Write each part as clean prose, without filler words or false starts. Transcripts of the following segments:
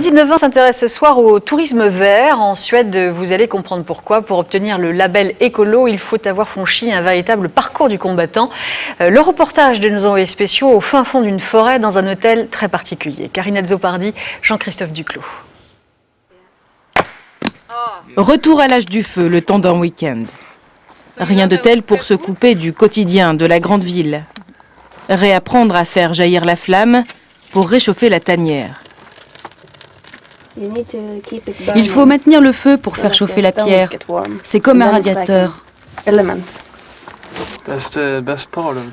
Modi 9 s'intéresse ce soir au tourisme vert. En Suède, vous allez comprendre pourquoi. Pour obtenir le label écolo, il faut avoir franchi un véritable parcours du combattant. Le reportage de nos envoyés spéciaux au fin fond d'une forêt dans un hôtel très particulier. Karina Zopardi, Jean-Christophe Duclos. Retour à l'âge du feu, le temps d'un week-end. Rien de tel pour se couper du quotidien de la grande ville. Réapprendre à faire jaillir la flamme pour réchauffer la tanière. Il faut maintenir le feu pour faire chauffer la pierre. C'est comme un radiateur.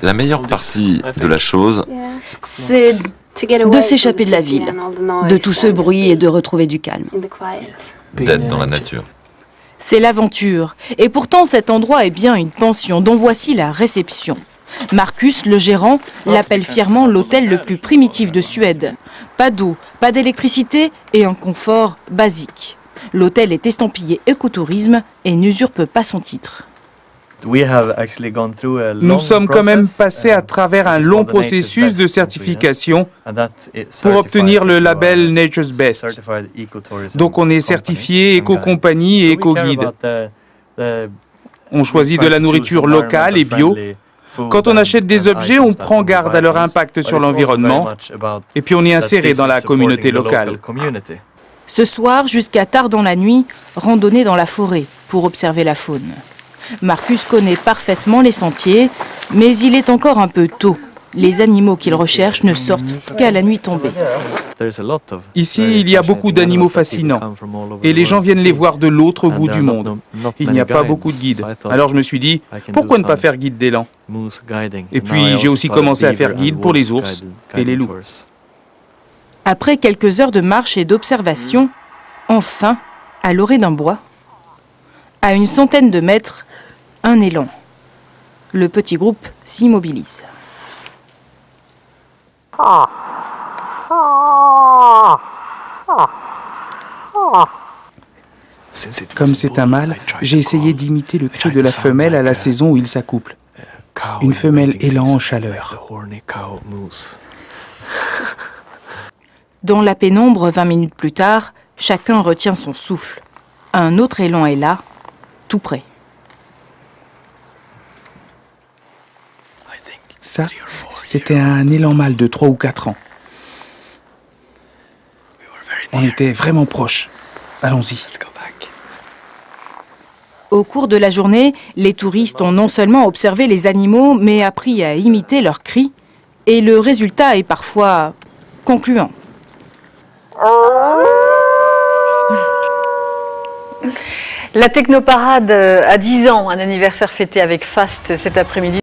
La meilleure partie de la chose, C'est de s'échapper de la ville, de tout ce bruit et de retrouver du calme. d'être dans la nature. C'est l'aventure. Et pourtant, cet endroit est bien une pension dont voici la réception. Marcus, le gérant, l'appelle fièrement l'hôtel le plus primitif de Suède. Pas d'eau, pas d'électricité et un confort basique. L'hôtel est estampillé écotourisme et n'usurpe pas son titre. Nous sommes quand même passés à travers un long processus de certification pour obtenir le label Nature's Best. Donc on est certifié éco-compagnie et éco-guide. On choisit de la nourriture locale et bio. Quand on achète des objets, on prend garde à leur impact sur l'environnement et puis on est inséré dans la communauté locale. Ce soir, jusqu'à tard dans la nuit, randonnée dans la forêt pour observer la faune. Marcus connaît parfaitement les sentiers, mais il est encore un peu tôt. Les animaux qu'il recherche ne sortent qu'à la nuit tombée. Ici, il y a beaucoup d'animaux fascinants et les gens viennent les voir de l'autre bout du monde. Il n'y a pas beaucoup de guides. Alors je me suis dit, pourquoi ne pas faire guide d'élan? Et puis j'ai aussi commencé à faire guide pour les ours et les loups. Après quelques heures de marche et d'observation, enfin, à l'orée d'un bois, à une centaine de mètres, un élan. Le petit groupe s'immobilise. Comme c'est un mâle, j'ai essayé d'imiter le cri de la femelle à la saison où il s'accouple. Une femelle élan en chaleur. Dans la pénombre, 20 minutes plus tard, chacun retient son souffle. Un autre élan est là, tout près. Ça, c'était un élan mâle de 3 ou 4 ans. On était vraiment proches. Allons-y. Au cours de la journée, les touristes ont non seulement observé les animaux, mais appris à imiter leurs cris. Et le résultat est parfois concluant. La Technoparade a 10 ans, un anniversaire fêté avec faste cet après-midi.